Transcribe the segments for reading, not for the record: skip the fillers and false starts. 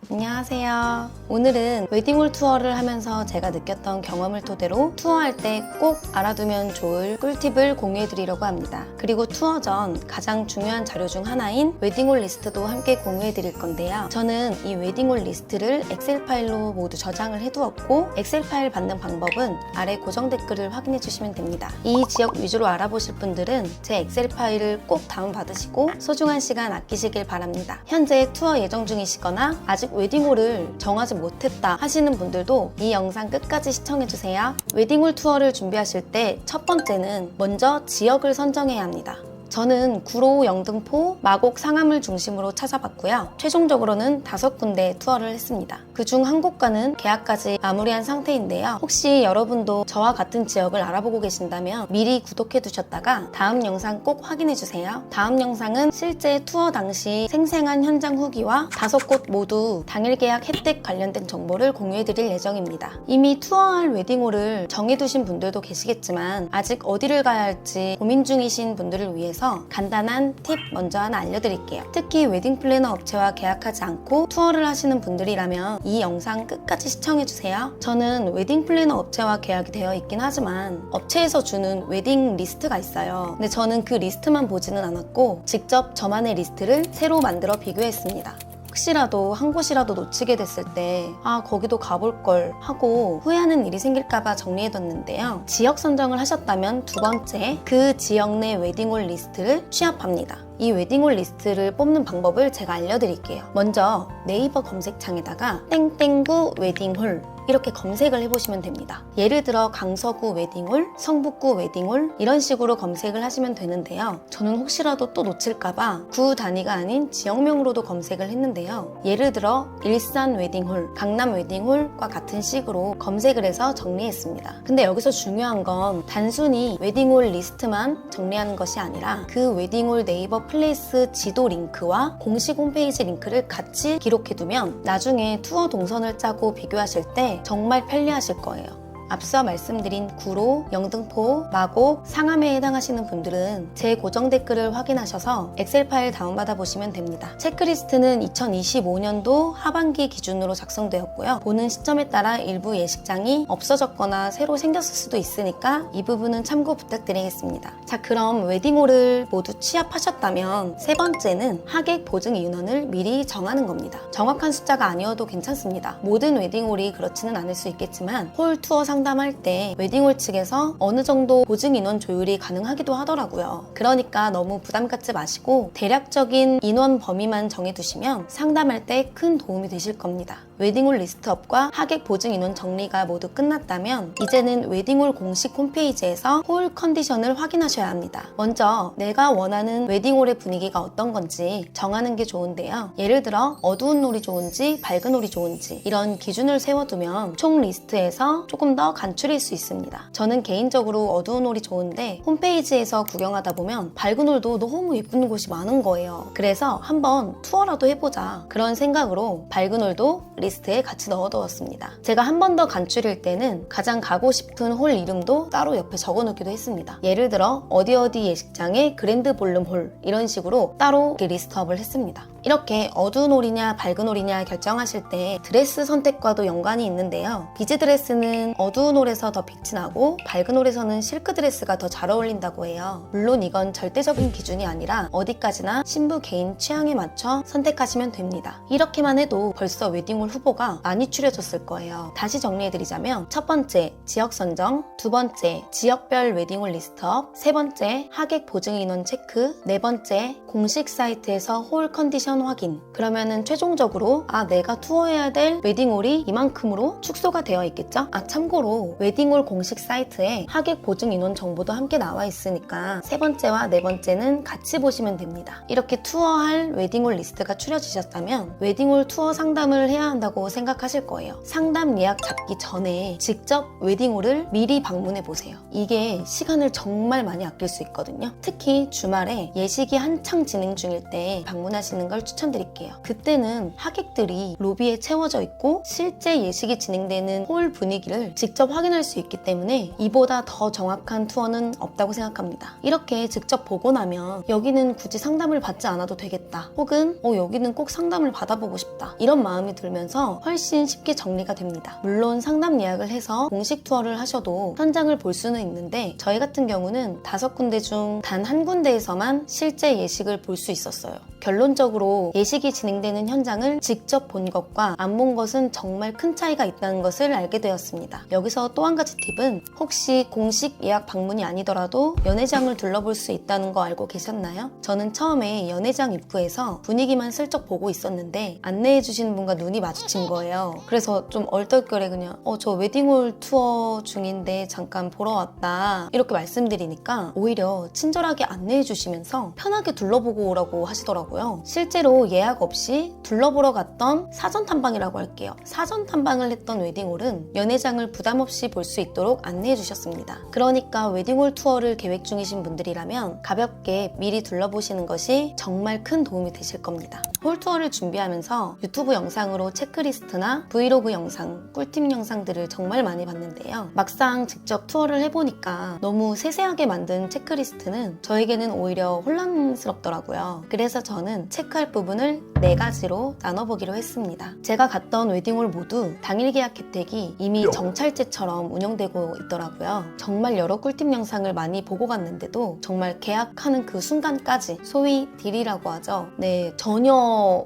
안녕하세요. 오늘은 웨딩홀 투어를 하면서 제가 느꼈던 경험을 토대로 투어할 때 꼭 알아두면 좋을 꿀팁을 공유해 드리려고 합니다. 그리고 투어 전 가장 중요한 자료 중 하나인 웨딩홀 리스트도 함께 공유해 드릴 건데요. 저는 이 웨딩홀 리스트를 엑셀 파일로 모두 저장을 해두었고, 엑셀 파일 받는 방법은 아래 고정 댓글을 확인해 주시면 됩니다. 이 지역 위주로 알아보실 분들은 제 엑셀 파일을 꼭 다운받으시고 소중한 시간 아끼시길 바랍니다. 현재 투어 예정 중이시거나 아직 웨딩홀을 정하지 못했다 하시는 분들도 이 영상 끝까지 시청해주세요. 웨딩홀 투어를 준비하실 때 첫 번째는 먼저 지역을 선정해야 합니다. 저는 구로, 영등포, 마곡, 상암을 중심으로 찾아봤고요. 최종적으로는 5군데 투어를 했습니다. 그중 한 곳과는 계약까지 마무리한 상태인데요. 혹시 여러분도 저와 같은 지역을 알아보고 계신다면 미리 구독해 두셨다가 다음 영상 꼭 확인해 주세요. 다음 영상은 실제 투어 당시 생생한 현장 후기와 5곳 모두 당일 계약 혜택 관련된 정보를 공유해 드릴 예정입니다. 이미 투어할 웨딩홀을 정해두신 분들도 계시겠지만 아직 어디를 가야 할지 고민 중이신 분들을 위해서 간단한 팁 먼저 하나 알려드릴게요. 특히 웨딩 플래너 업체와 계약하지 않고 투어를 하시는 분들이라면 이 영상 끝까지 시청해주세요. 저는 웨딩 플래너 업체와 계약이 되어 있긴 하지만 업체에서 주는 웨딩 리스트가 있어요. 근데 저는 그 리스트만 보지는 않았고 직접 저만의 리스트를 새로 만들어 비교했습니다. 혹시라도 한 곳이라도 놓치게 됐을 때 거기도 가볼 걸 하고 후회하는 일이 생길까봐 정리해뒀는데요. 지역 선정을 하셨다면 두 번째, 그 지역 내 웨딩홀 리스트를 취합합니다. 이 웨딩홀 리스트를 뽑는 방법을 제가 알려드릴게요. 먼저 네이버 검색창에다가 땡땡구 웨딩홀 이렇게 검색을 해보시면 됩니다. 예를 들어 강서구 웨딩홀, 성북구 웨딩홀 이런 식으로 검색을 하시면 되는데요. 저는 혹시라도 또 놓칠까봐 구 단위가 아닌 지역명으로도 검색을 했는데요. 예를 들어 일산 웨딩홀, 강남 웨딩홀과 같은 식으로 검색을 해서 정리했습니다. 근데 여기서 중요한 건 단순히 웨딩홀 리스트만 정리하는 것이 아니라 그 웨딩홀 네이버 플레이스 지도 링크와 공식 홈페이지 링크를 같이 기록해두면 나중에 투어 동선을 짜고 비교하실 때 정말 편리하실 거예요. 앞서 말씀드린 구로, 영등포, 마곡, 상암에 해당하시는 분들은 제 고정 댓글을 확인하셔서 엑셀 파일 다운받아 보시면 됩니다. 체크리스트는 2025년도 하반기 기준으로 작성되었고요. 보는 시점에 따라 일부 예식장이 없어졌거나 새로 생겼을 수도 있으니까 이 부분은 참고 부탁드리겠습니다. 자, 그럼 웨딩홀을 모두 취합하셨다면 세 번째는 하객 보증 인원을 미리 정하는 겁니다. 정확한 숫자가 아니어도 괜찮습니다. 모든 웨딩홀이 그렇지는 않을 수 있겠지만 홀 투어 상담할 때 웨딩홀 측에서 어느 정도 보증 인원 조율이 가능하기도 하더라고요. 그러니까 너무 부담 갖지 마시고 대략적인 인원 범위만 정해두시면 상담할 때 큰 도움이 되실 겁니다. 웨딩홀 리스트업과 하객 보증 인원 정리가 모두 끝났다면 이제는 웨딩홀 공식 홈페이지에서 홀 컨디션을 확인하셔야 합니다. 먼저 내가 원하는 웨딩홀의 분위기가 어떤 건지 정하는 게 좋은데요. 예를 들어 어두운 홀이 좋은지 밝은 홀이 좋은지 이런 기준을 세워두면 총 리스트에서 조금 더 간추릴 수 있습니다. 저는 개인적으로 어두운 홀이 좋은데 홈페이지에서 구경하다 보면 밝은 홀도 너무 예쁜 곳이 많은 거예요. 그래서 한번 투어라도 해보자 그런 생각으로 밝은 홀도 리스트에 같이 넣어두었습니다. 제가 한 번 더 간추릴 때는 가장 가고 싶은 홀 이름도 따로 옆에 적어놓기도 했습니다. 예를 들어 어디 예식장의 그랜드 볼룸 홀 이런 식으로 따로 리스트업을 했습니다. 이렇게 어두운 홀이냐 밝은 홀이냐 결정하실 때 드레스 선택과도 연관이 있는데요. 비즈 드레스는 어두운 홀에서 더 빛이 나고 밝은 홀에서는 실크 드레스가 더 잘 어울린다고 해요. 물론 이건 절대적인 기준이 아니라 어디까지나 신부 개인 취향에 맞춰 선택하시면 됩니다. 이렇게만 해도 벌써 웨딩홀 후보가 많이 추려졌을 거예요. 다시 정리해드리자면 첫 번째, 지역 선정, 두 번째, 지역별 웨딩홀 리스트업, 세 번째, 하객 보증 인원 체크, 네 번째, 공식 사이트에서 홀 컨디션 확인. 그러면은 최종적으로 내가 투어해야 될 웨딩홀이 이만큼으로 축소가 되어 있겠죠? 참고로 웨딩홀 공식 사이트에 하객 보증 인원 정보도 함께 나와 있으니까 세 번째와 네 번째는 같이 보시면 됩니다. 이렇게 투어할 웨딩홀 리스트가 추려지셨다면 웨딩홀 투어 상담을 해야 한다고 생각하실 거예요. 상담 예약 잡기 전에 직접 웨딩홀을 미리 방문해 보세요. 이게 시간을 정말 많이 아낄 수 있거든요. 특히 주말에 예식이 한창 진행 중일 때 방문하시는 걸 걸 추천드릴게요. 그때는 하객들이 로비에 채워져 있고 실제 예식이 진행되는 홀 분위기를 직접 확인할 수 있기 때문에 이보다 더 정확한 투어는 없다고 생각합니다. 이렇게 직접 보고 나면 여기는 굳이 상담을 받지 않아도 되겠다, 혹은 여기는 꼭 상담을 받아보고 싶다, 이런 마음이 들면서 훨씬 쉽게 정리가 됩니다. 물론 상담 예약을 해서 공식 투어를 하셔도 현장을 볼 수는 있는데 저희 같은 경우는 5군데 중 단 한 군데에서만 실제 예식을 볼 수 있었어요. 결론적으로 예식이 진행되는 현장을 직접 본 것과 안 본 것은 정말 큰 차이가 있다는 것을 알게 되었습니다. 여기서 또 한 가지 팁은, 혹시 공식 예약 방문이 아니더라도 연회장을 둘러볼 수 있다는 거 알고 계셨나요? 저는 처음에 연회장 입구에서 분위기만 슬쩍 보고 있었는데 안내해 주시는 분과 눈이 마주친 거예요. 그래서 좀 얼떨결에 그냥 저 웨딩홀 투어 중인데 잠깐 보러 왔다 이렇게 말씀드리니까 오히려 친절하게 안내해 주시면서 편하게 둘러보고 오라고 하시더라고요. 실제로 예약 없이 둘러보러 갔던 사전 탐방이라고 할게요. 사전 탐방을 했던 웨딩홀은 연회장을 부담 없이 볼 수 있도록 안내해 주셨습니다. 그러니까 웨딩홀 투어를 계획 중이신 분들이라면 가볍게 미리 둘러보시는 것이 정말 큰 도움이 되실 겁니다. 홀 투어를 준비하면서 유튜브 영상으로 체크리스트나 브이로그 영상, 꿀팁 영상들을 정말 많이 봤는데요. 막상 직접 투어를 해보니까 너무 세세하게 만든 체크리스트는 저에게는 오히려 혼란스럽더라고요. 그래서 저는 체크할 부분을 4가지로 나눠보기로 했습니다. 제가 갔던 웨딩홀 모두 당일 계약 혜택이 이미 정찰제처럼 운영되고 있더라고요. 정말 여러 꿀팁 영상을 많이 보고 갔는데도 정말 계약하는 그 순간까지, 소위 딜이라고 하죠. 네, 전혀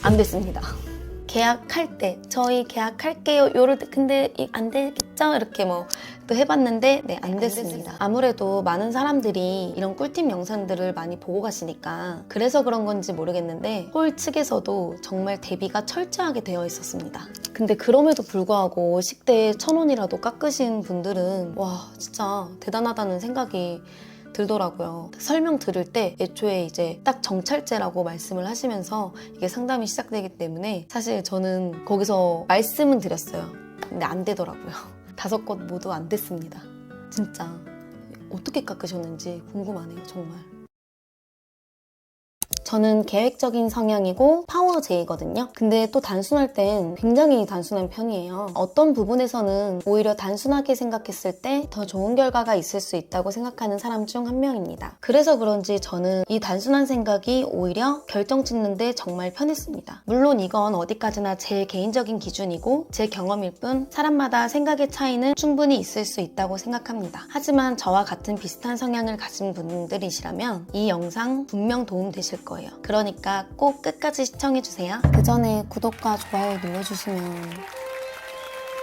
안 됐습니다. 계약할 때 저희 계약할게요 요럴 때 근데 안 되겠죠? 이렇게 또 해봤는데 안 됐습니다. 아무래도 많은 사람들이 이런 꿀팁 영상들을 많이 보고 가시니까 그래서 그런 건지 모르겠는데 홀 측에서도 정말 대비가 철저하게 되어 있었습니다. 근데 그럼에도 불구하고 식대에 1,000원이라도 깎으신 분들은 와, 진짜 대단하다는 생각이 들더라고요. 설명 들을 때 애초에 이제 딱 정찰제라고 말씀을 하시면서 이게 상담이 시작되기 때문에 사실 저는 거기서 말씀은 드렸어요. 근데 안 되더라고요. 5곳 모두 안 됐습니다. 진짜 어떻게 깎으셨는지 궁금하네요, 정말. 저는 계획적인 성향이고 파워제이거든요. 근데 또 단순할 땐 굉장히 단순한 편이에요. 어떤 부분에서는 오히려 단순하게 생각했을 때 더 좋은 결과가 있을 수 있다고 생각하는 사람 중 한 명입니다. 그래서 그런지 저는 이 단순한 생각이 오히려 결정 짓는데 정말 편했습니다. 물론 이건 어디까지나 제 개인적인 기준이고 제 경험일 뿐 사람마다 생각의 차이는 충분히 있을 수 있다고 생각합니다. 하지만 저와 같은 비슷한 성향을 가진 분들이시라면 이 영상 분명 도움 되실 거예요. 그러니까 꼭 끝까지 시청해주세요. 그 전에 구독과 좋아요 눌러주시면.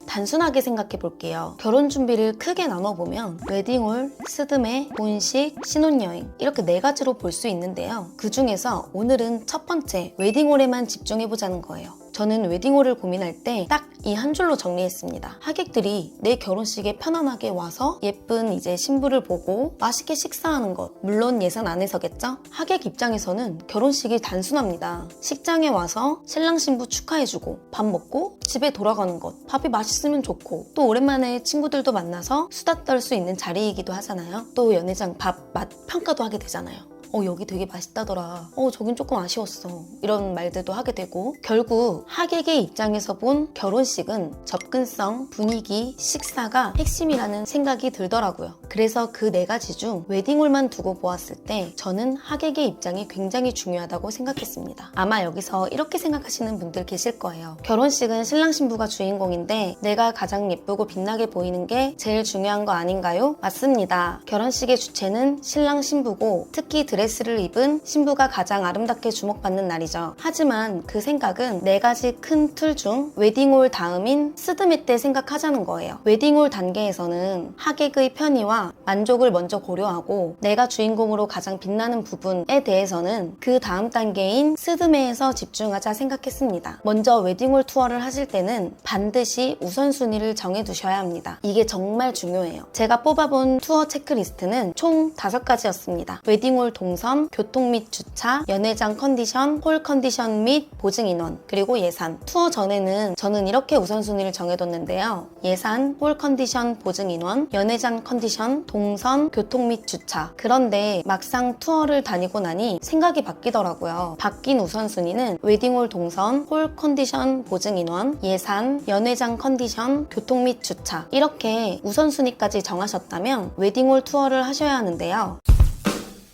단순하게 생각해 볼게요. 결혼 준비를 크게 나눠보면 웨딩홀, 스드메, 본식, 신혼여행 이렇게 4가지로 볼 수 있는데요. 그 중에서 오늘은 첫 번째 웨딩홀에만 집중해보자는 거예요. 저는 웨딩홀을 고민할 때 딱 이 한 줄로 정리했습니다. 하객들이 내 결혼식에 편안하게 와서 예쁜 이제 신부를 보고 맛있게 식사하는 것, 물론 예산 안에서겠죠? 하객 입장에서는 결혼식이 단순합니다. 식장에 와서 신랑 신부 축하해주고 밥 먹고 집에 돌아가는 것, 밥이 맛있으면 좋고 또 오랜만에 친구들도 만나서 수다 떨 수 있는 자리이기도 하잖아요. 또 연회장 밥 맛 평가도 하게 되잖아요. 여기 되게 맛있다더라. 저긴 조금 아쉬웠어. 이런 말들도 하게 되고 결국 하객의 입장에서 본 결혼식은 접근성, 분위기, 식사가 핵심이라는 생각이 들더라고요. 그래서 그 4가지 중 웨딩홀만 두고 보았을 때 저는 하객의 입장이 굉장히 중요하다고 생각했습니다. 아마 여기서 이렇게 생각하시는 분들 계실 거예요. 결혼식은 신랑 신부가 주인공인데 내가 가장 예쁘고 빛나게 보이는 게 제일 중요한 거 아닌가요? 맞습니다. 결혼식의 주체는 신랑 신부고 특히 드레스를 입은 신부가 가장 아름답게 주목받는 날이죠. 하지만 그 생각은 4가지 큰 틀 중 웨딩홀 다음인 스드메 때 생각하자는 거예요. 웨딩홀 단계에서는 하객의 편의와 만족을 먼저 고려하고 내가 주인공으로 가장 빛나는 부분에 대해서는 그 다음 단계인 스드메에서 집중하자 생각했습니다. 먼저 웨딩홀 투어를 하실 때는 반드시 우선순위를 정해두셔야 합니다. 이게 정말 중요해요. 제가 뽑아본 투어 체크리스트는 총 5가지였습니다. 웨딩홀 동 동선, 교통 및 주차, 연회장 컨디션, 홀 컨디션 및 보증 인원, 그리고 예산. 투어 전에는 저는 이렇게 우선순위를 정해뒀는데요. 예산, 홀 컨디션, 보증 인원, 연회장 컨디션, 동선, 교통 및 주차. 그런데 막상 투어를 다니고 나니 생각이 바뀌더라고요. 바뀐 우선순위는 웨딩홀 동선, 홀 컨디션, 보증 인원, 예산, 연회장 컨디션, 교통 및 주차. 이렇게 우선순위까지 정하셨다면 웨딩홀 투어를 하셔야 하는데요.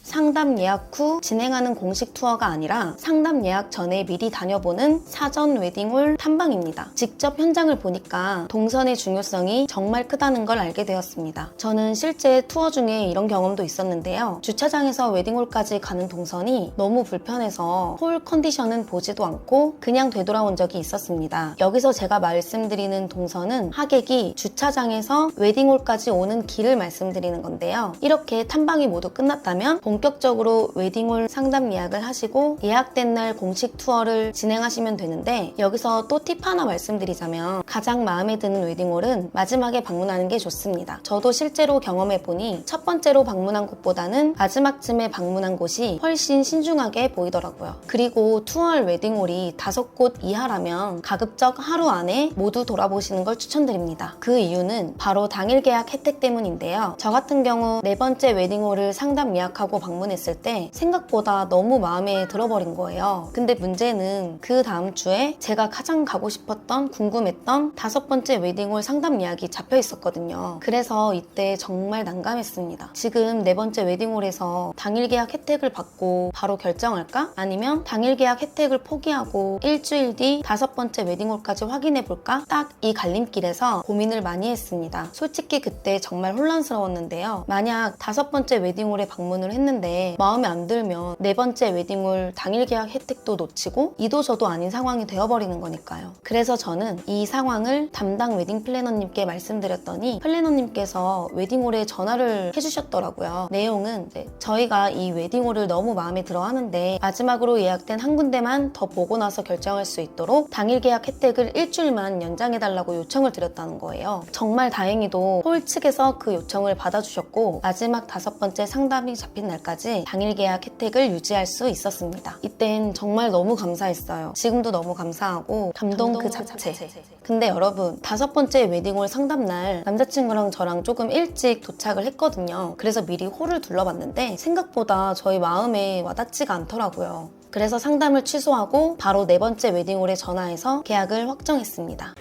상담 예약 후 진행하는 공식 투어가 아니라 상담 예약 전에 미리 다녀보는 사전 웨딩홀 탐방입니다. 직접 현장을 보니까 동선의 중요성이 정말 크다는 걸 알게 되었습니다. 저는 실제 투어 중에 이런 경험도 있었는데요. 주차장에서 웨딩홀까지 가는 동선이 너무 불편해서 홀 컨디션은 보지도 않고 그냥 되돌아온 적이 있었습니다. 여기서 제가 말씀드리는 동선은 하객이 주차장에서 웨딩홀까지 오는 길을 말씀드리는 건데요. 이렇게 탐방이 모두 끝났다면 본격적으로 웨딩홀 상담 예약을 하시고 예약된 날 공식 투어를 진행하시면 되는데, 여기서 또 팁 하나 말씀드리자면 가장 마음에 드는 웨딩홀은 마지막에 방문하는 게 좋습니다. 저도 실제로 경험해보니 첫 번째로 방문한 곳보다는 마지막쯤에 방문한 곳이 훨씬 신중하게 보이더라고요. 그리고 투어할 웨딩홀이 5곳 이하라면 가급적 하루 안에 모두 돌아보시는 걸 추천드립니다. 그 이유는 바로 당일 계약 혜택 때문인데요. 저 같은 경우 4번째 웨딩홀을 상담 예약하고 방문했을 때 생각보다 너무 마음에 들어버린 거예요. 근데 문제는 그 다음 주에 제가 가장 가고 싶었던, 궁금했던 5번째 웨딩홀 상담 예약이 잡혀 있었거든요. 그래서 이때 정말 난감했습니다. 지금 4번째 웨딩홀에서 당일 계약 혜택을 받고 바로 결정할까? 아니면 당일 계약 혜택을 포기하고 일주일 뒤 5번째 웨딩홀까지 확인해볼까? 딱 이 갈림길에서 고민을 많이 했습니다. 솔직히 그때 정말 혼란스러웠는데요. 만약 5번째 웨딩홀에 방문을 했는데 마음에 안 들면 4번째 웨딩홀 당일 계약 혜택도 놓치고 이도 저도 아닌 상황이 되어버리는 거니까요. 그래서 저는 이 상황을 담당 웨딩 플래너님께 말씀드렸더니 플래너님께서 웨딩홀에 전화를 해주셨더라고요. 내용은 저희가 이 웨딩홀을 너무 마음에 들어 하는데 마지막으로 예약된 한 군데만 더 보고 나서 결정할 수 있도록 당일 계약 혜택을 일주일만 연장해달라고 요청을 드렸다는 거예요. 정말 다행히도 홀 측에서 그 요청을 받아주셨고 마지막 5번째 상담이 잡힌 날까지 당일 계약 혜택을 유지할 수 있었습니다. 이땐 정말 너무 감사했어요. 지금도 너무 감사하고 감동 그 자체. 근데 여러분, 5번째 웨딩홀 상담날 남자친구랑 저랑 조금 일찍 도착을 했거든요. 그래서 미리 홀을 둘러봤는데 생각보다 저희 마음에 와닿지가 않더라고요. 그래서 상담을 취소하고 바로 4번째 웨딩홀에 전화해서 계약을 확정했습니다.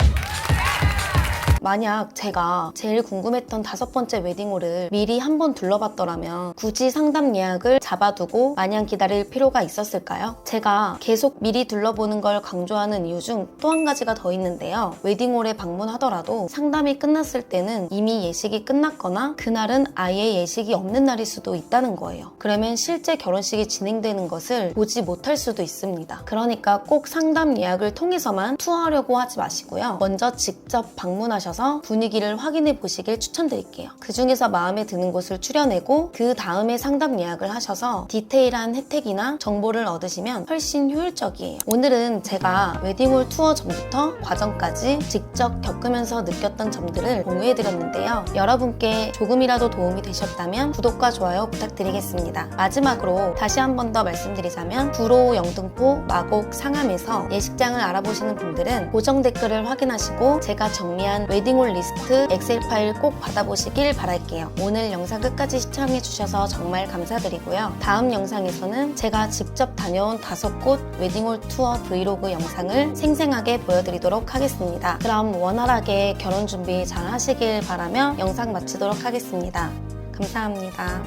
만약 제가 제일 궁금했던 5번째 웨딩홀을 미리 한번 둘러봤더라면 굳이 상담 예약을 잡아두고 마냥 기다릴 필요가 있었을까요? 제가 계속 미리 둘러보는 걸 강조하는 이유 중 또 한 가지가 더 있는데요. 웨딩홀에 방문하더라도 상담이 끝났을 때는 이미 예식이 끝났거나 그날은 아예 예식이 없는 날일 수도 있다는 거예요. 그러면 실제 결혼식이 진행되는 것을 보지 못할 수도 있습니다. 그러니까 꼭 상담 예약을 통해서만 투어하려고 하지 마시고요. 먼저 직접 방문하셔서 분위기를 확인해 보시길 추천드릴게요. 그 중에서 마음에 드는 곳을 추려내고 그 다음에 상담 예약을 하셔서 디테일한 혜택이나 정보를 얻으시면 훨씬 효율적이에요. 오늘은 제가 웨딩홀 투어 전부터 과정까지 직접 겪으면서 느꼈던 점들을 공유해드렸는데요. 여러분께 조금이라도 도움이 되셨다면 구독과 좋아요 부탁드리겠습니다. 마지막으로 다시 한 번 더 말씀드리자면 구로, 영등포, 마곡, 상암에서 예식장을 알아보시는 분들은 고정 댓글을 확인하시고 제가 정리한 웨딩홀 리스트 엑셀 파일 꼭 받아보시길 바랄게요. 오늘 영상 끝까지 시청해주셔서 정말 감사드리고요. 다음 영상에서는 제가 직접 다녀온 5곳 웨딩홀 투어 브이로그 영상을 생생하게 보여드리도록 하겠습니다. 그럼 원활하게 결혼 준비 잘 하시길 바라며 영상 마치도록 하겠습니다. 감사합니다.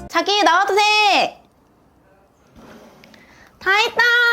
자기 나와도 돼! 다 했다!